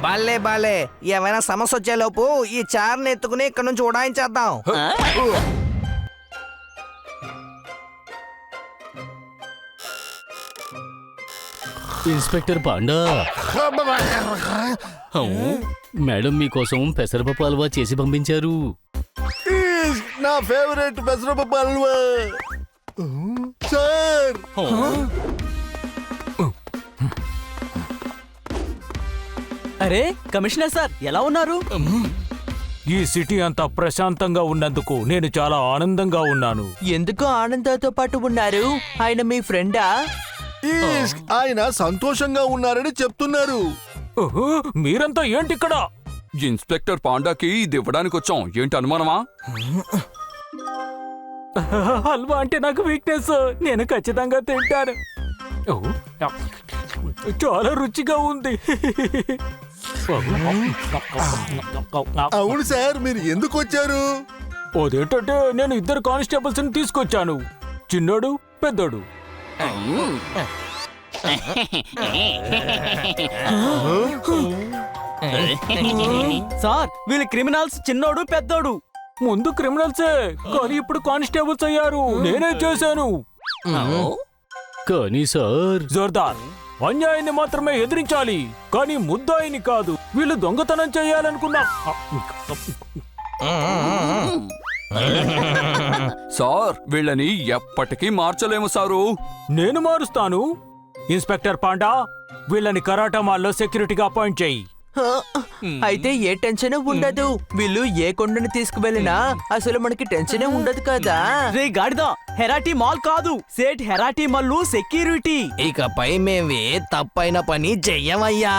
బాలే బాలే, ఏమైనా సమస్య వచ్చేలోపు ఈ చార్ని ఎత్తుకుని ఇక్కడ నుంచి ఉడాయించేద్దాం. ఇన్స్పెక్టర్ పాండా, మేడం మీకోసం పెసరపప్పు హల్వా చేసి పంపించారు. నా ఫేవరెట్ పెసరపప్పు హల్వా సార్. అరే కమిషనర్ సార్, ఎలా ఉన్నారు? ఈ సిటీ అంతా ప్రశాంతంగా ఉన్నందుకు నేను చాలా ఆనందంగా ఉన్నాను. ఎందుకు ఆనందంతో పాటు ఉన్నారు? ఆయన మీ ఫ్రెండా? ఆయన సంతోషంగా ఉన్నారని చెప్తున్నారు. ఓహో, మీరంతా ఏంటి ఇక్కడ? ఇన్స్పెక్టర్ పాండాకి ఇది ఇవ్వడానికి వచ్చాం. ఏంటి అనుమానమా? హల్వా అంటే నాకు వీక్నెస్. నేను ఖచ్చితంగా తింటాను. ఓ, చాలా రుచిగా ఉంది. అవును సార్, మీరు ఎందుకు వచ్చారు? అదేంటంటే నేను ఇద్దరు కానిస్టేబుల్స్ ని తీసుకొచ్చాను, చిన్నోడు పెద్దోడు. సార్ వీళ్ళు క్రిమినల్స్, చిన్నోడు పెద్దోడు. ముందు క్రిమినల్సే, కానీ ఇప్పుడు కానిస్టేబుల్స్ అయ్యారు. నేనే చేశాను. కానీ సార్, జోర్దార్, అన్యాయాన్ని మాత్రమే ఎదిరించాలి, కానీ ముద్దాయిని కాదు. వీళ్ళు దొంగతనం చేయాలనుకున్నా. సార్, వీళ్ళని ఎప్పటికీ మార్చలేము సారు. నేను మారుస్తాను. ఇన్స్పెక్టర్ పాండా, వీళ్ళని కరాటా మాల్లో సెక్యూరిటీగా అపాయింట్ చేయి. అయితే ఏ టెన్షన్ ఉండదు. వీళ్ళు ఏ కొండని తీసుకువెళ్ళినా అసలు మనకి టెన్షనే ఉండదు కదా. రే గాడిదా, హెరాటీ మాల్ కాదు, సేట్ హెరాటీ మల్లు సెక్యూరిటీ. ఇకపై మేమే తప్పైన పని చెయ్యమయ్యా.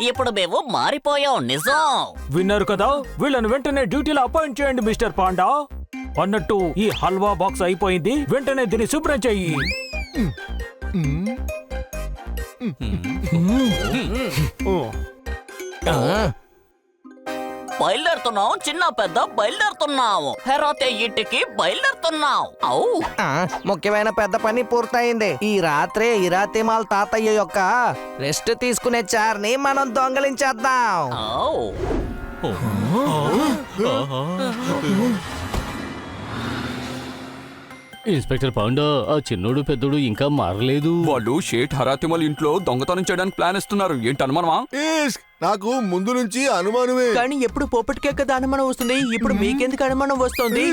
ఇప్పుడు మేము మారిపోయాం, నిజం. విన్నారు కదా, వీళ్ళని వెంటనే డ్యూటీలో అపాయింట్ చేయండి మిస్టర్ పాండా. అన్నట్టు ఈ హల్వా బాక్స్ అయిపోయింది, వెంటనే దీన్ని శుభ్రం చెయ్యి. బయలుదేరుతున్నాం చిన్న పెద్ద, బయలుదేరుతున్నాం. హెరాతే ఇంటికి బయలుదేరుతున్నాం. అవు ముఖ్యమైన పెద్ద పని పూర్తయింది. ఈ రాత్రే ఇరాతిమాల్ తాతయ్య యొక్క రెస్ట్ తీసుకునే చార్ని మనం దొంగలించేద్దాం. ఇన్స్పెక్టర్ పాండా, ఆ చిన్నోడు పెద్దోడు ఇంకా మారలేదు. వాళ్ళు షేట్ హరాతిమల్ ఇంట్లో దొంగతనం చేయడానికి ప్లాన్ ఇస్తున్నారు. ఏంటి అనుమానమా? నాకు ముందు నుంచి అనుమానమే. కానీ ఎప్పుడు పోపటికే కదా అనుమానం వస్తుంది, ఇప్పుడు మీకెందుకు అనుమానం వస్తుంది?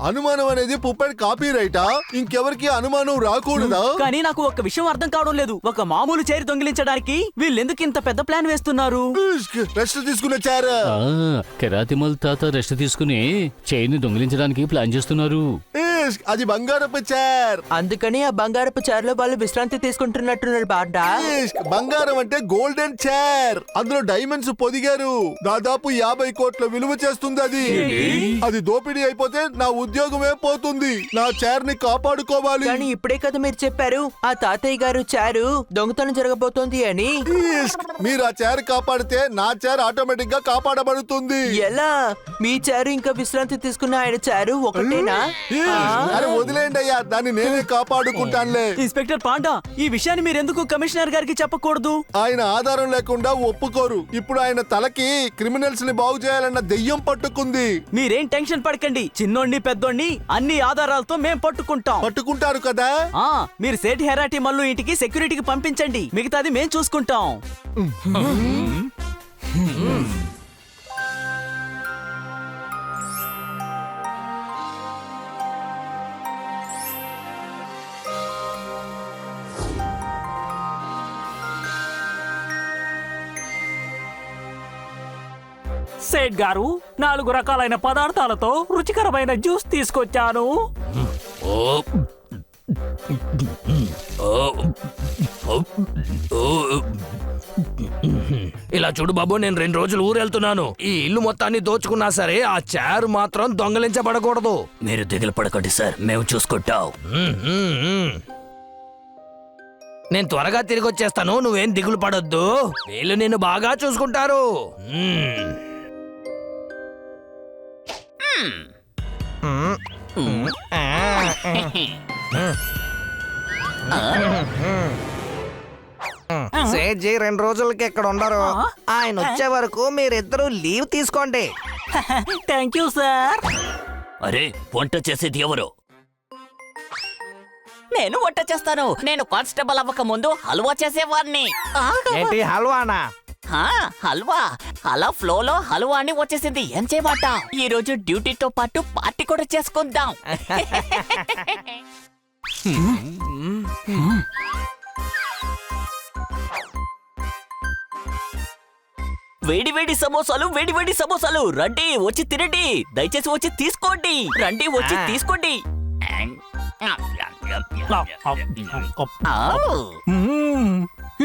అనుమానం అనేది పుప్పటి కాపీ రైటా? ఇంకెవరికి అనుమానం రాకూడదా? కానీ నాకు ఒక విషయం అర్థం కావడం లేదు. ఒక మామూలు చైర్ దొంగిలించడానికి వీళ్ళెందుకు ఇంత పెద్ద ప్లాన్ వేస్తున్నారు? రెస్ట్ తీసుకునే చారా. కెరాతిమల్ తాత రెస్ట్ తీసుకుని చైన్ ని దొంగిలించడానికి ప్లాన్ చేస్తున్నారు. అది బంగారపు చైర్. అందుకని ఆ బంగారపు చైర్ లో వాళ్ళు విశ్రాంతి తీసుకుంటున్నట్టున్నారు. బాడా, బంగారం అంటే గోల్డెన్ చైర్. అందులో డైమండ్స్ పొదిగారు. దాదాపు 50 కోట్ల విలువ చేస్తుంది అది. అది దోపిడీ అయిపోతే నా ఉద్యోగమే పోతుంది. నా చైర్ ని కాపాడుకోవాలి. కానీ ఇప్పుడే కదా మీరు చెప్పారు ఆ తాతయ్య గారు చైరు దొంగతనం జరగబోతోంది అని. మీరు ఆ చైర్ కాపాడితే నా చైర్ ఆటోమేటిక్ గా కాపాడబడుతుంది. ఎలా? మీ చైరు ఇంకా విశ్రాంతి తీసుకున్న ఆయన చైరు ఒకటేనా? అరే వదిలేండి అయ్యా, దాన్ని నేనే కాపాడుకుంటానులే. ఇన్స్పెక్టర్ పాండా, ఈ విషయాన్ని మీరెందుకు కమిషనర్ గారికి చెప్పకూడదు? ఆయన ఆధారం లేకుండా ఒప్పుకోరు. ఇప్పుడు ఆయన తలకి క్రిమినల్స్ ని బాగు చేయాలన్న దెయ్యం పట్టుకుంది. మీరేం టెన్షన్ పడకండి, చిన్నోడిని పెద్దోడిని అన్ని ఆధారాలతో మేం పట్టుకుంటాం. పట్టుకుంటారు కదా? మీరు సేట్ హెరాటీ మల్లు ఇంటికి సెక్యూరిటీకి పంపించండి, మిగతాది మేం చూసుకుంటాం. సేట్ గారు, 4 రకాలైన పదార్థాలతో రుచికరమైన జ్యూస్ తీసుకొచ్చాను. ఇలా చూడు బాబు, నేను 2 రోజులు ఊరెళ్తున్నాను. ఈ ఇల్లు మొత్తాన్ని దోచుకున్నా సరే ఆ చైర్ మాత్రం దొంగలించబడకూడదు. మీరు దిగులు పడకండి సార్, మేము చూసుకుంటాం. నేను త్వరగా తిరిగి వచ్చేస్తాను, నువ్వేం దిగులు పడొద్దు. వీళ్ళు నిన్ను బాగా చూసుకుంటారు. సేట్జీ 2 రోజులకి ఇక్కడ ఉండరు. ఆయన వచ్చే వరకు మీరిద్దరూ లీవ్ తీసుకోండి. Thank you sir. అరే వంట చేసేది ఎవరు? నేను వంట చేస్తాను. నేను కానిస్టేబుల్ అవ్వక ముందు హల్వా చేసేవాడిని. ఏంటి హల్వానా? హల్వా అలా ఫ్లోలో హల్వా అని వచ్చేసింది. ఏం చేయమాట? ఈ రోజు డ్యూటీతో పాటు పార్టీ కూడా చేసుకుందాం. వేడి వేడి సమోసాలు, వేడి వేడి సమోసాలు. రండి వచ్చి తినండి. దయచేసి వచ్చి తీసుకోండి. రండి వచ్చి తీసుకోండి.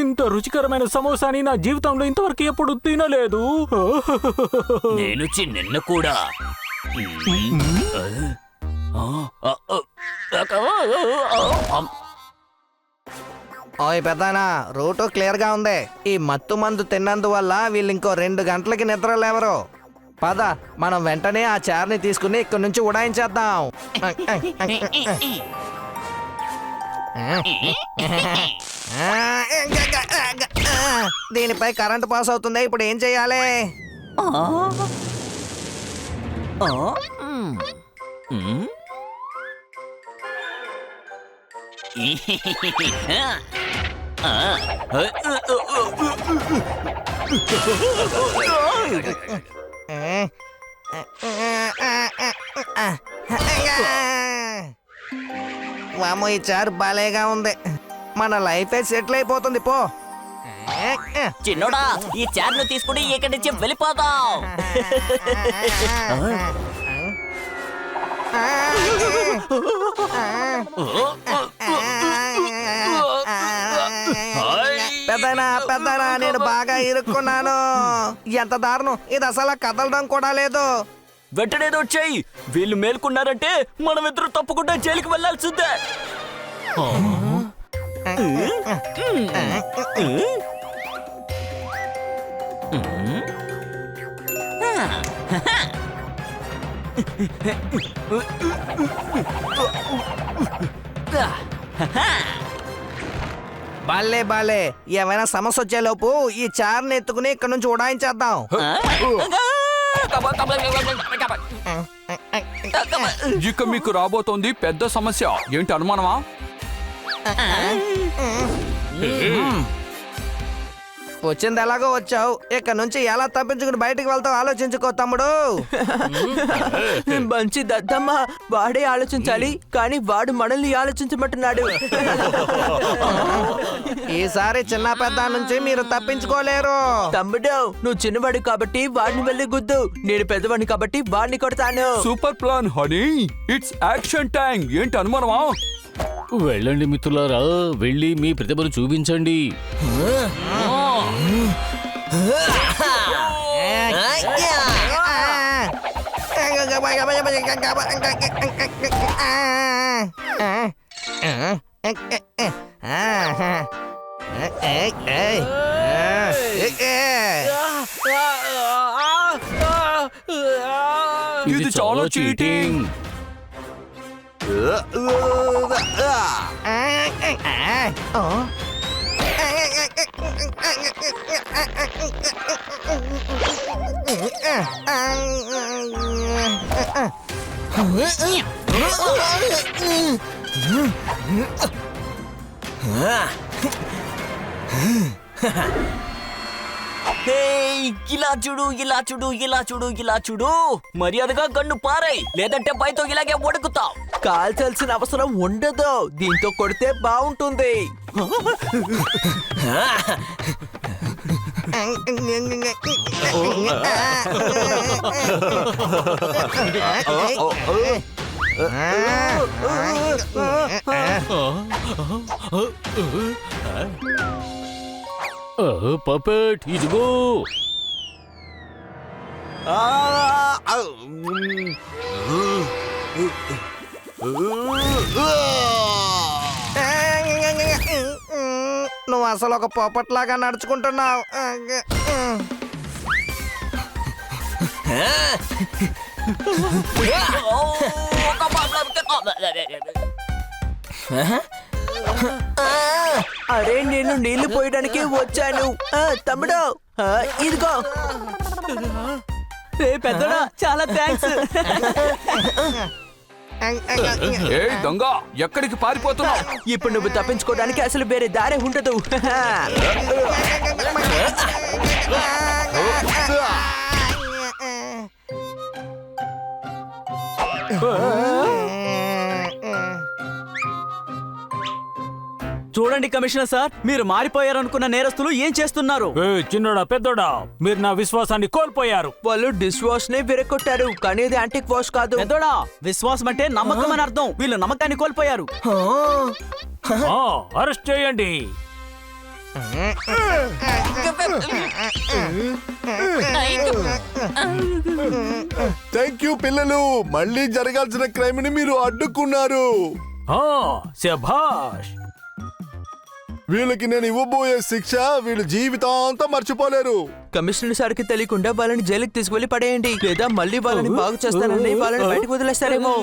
ఇంత రుచికరమైన సమోసాని నా జీవితంలో ఇంతవరకు ఎప్పుడు తినలేదు. నేను నిన్న కూడా. ఓయ్ పెద్దానా, రూటు క్లియర్ గా ఉంది. ఈ మత్తు మందు తిన్నందువల్ల వీళ్ళు ఇంకో 2 గంటలకి నిద్ర లేవరు. పద, మనం వెంటనే ఆ చైర్ని తీసుకుని ఇక్కడి నుంచి ఉడాయించేద్దాం. దీనిపై కరెంటు పాస్ అవుతుంది. ఇప్పుడు ఏం చెయ్యాలి? వామో, ఈ చారు బాలేగా ఉంది. మన లైఫే సెటిల్ అయిపోతుంది. పో చిన్నోడా, ఈ చైర్ ను తీసుకుని ఇక్కడి నుంచి వెళ్ళిపోదాం. పెద్దనా నేను బాగా ఇరుక్కున్నాను. ఎంత దారుణం! ఇది అసలు కదలడం కూడా లేదు. వెంటనే వచ్చాయి. వీళ్ళు మేల్కొన్నారంటే మనం ఇద్దరు తప్పకుండా జైలుకి వెళ్ళాల్సిందే. బాలే బాలే, ఏమైనా సమస్య వచ్చేలోపు ఈ చార్ని ఎత్తుకుని ఇక్కడ నుంచి ఉడాయించేద్దాం. ఇక మీకు రాబోతోంది పెద్ద సమస్య. ఏంటి అనుమానమా? వచ్చింది ఎలాగో వచ్చావు. ఇక్కడ నుంచి ఎలా తప్పించుకుని బయటికి వెళ్తావు ఆలోచించుకో తమ్ముడు. మంచి దద్దమ్మ, వాడే ఆలోచించాలి, కానీ వాడు మనల్ని ఆలోచించమంటున్నాడు. ఈసారి చిన్న పెద్ద నుంచి మీరు తప్పించుకోలేరు. తమ్ముడు, నువ్వు చిన్నవాడు కాబట్టి వాడిని వెళ్ళి గుద్దు. నేను పెద్దవాడిని కాబట్టి వాడిని కొడతాను. Super plan honey. It's action time. ఏంటి అనుమానమా? వెళ్ళండి మిత్రులారా, వెళ్ళి మీ ప్రతిభను చూపించండి. ఇది చాలా చీటింగ్. ఇలా చూడు, ఇలా చూడు, ఇలా చూడు, ఇలా చూడు. మర్యాదగా గన్ను పారాయి, లేదంటే పైతో ఇలాగే వడుకుతావు. కాల్చాల్సిన అవసరం ఉండదు. దీంతో కొడితే బాగుంటుంది. పపెట్, ఇదిగో. నువ్వు అసలు ఒక పొప్పట్లాగా నడుచుకుంటున్నావు. అరే నేను నీళ్లు పోయడానికి వచ్చాను. తమ్ముడు ఇదిగో. రే పెద్దడా చాలా థ్యాంక్స్. ఏ దొంగ ఎక్కడికి పారిపోతున్నావు? ఇప్పుడు నువ్వు తప్పించుకోవడానికి అసలు వేరే దారే ఉండదు. చూడండి కమిషనర్ సార్, మీరు మారిపోయారనుకున్న నేరస్తులు ఏం చేస్తున్నారు? ఏ చిన్నడా పెద్దోడా, మీరు నా విశ్వాసాన్ని కోల్పోయారు. వాళ్ళు డిష్ వాష్ ని విరగొట్టారు, కానీ ఇది యాంటిక్ వాష్ కాదు. పెద్దోడా, విశ్వాసం అంటే నమ్మకం అని అర్థం. వీళ్ళు నమ్మకాన్ని కోల్పోయారు. అరెస్ట్ చేయండి. థ్యాంక్ యూ పిల్లలు, మళ్ళీ జరగాల్సిన క్రైమ్ ని మీరు అడ్డుకున్నారు. శభాష్. వీళ్ళకి నేను ఇవ్వబోయే శిక్ష వీళ్ళు జీవితాంతం మర్చిపోలేరు. కమిషనర్ సార్కి తెలియకుండా వాళ్ళని జైలుకి తీసుకువెళ్లి పడేయండి, లేదా మళ్ళీ వాళ్ళని బాగు చేస్తానని వాళ్ళని బయటకు వదిలేస్తారేమో.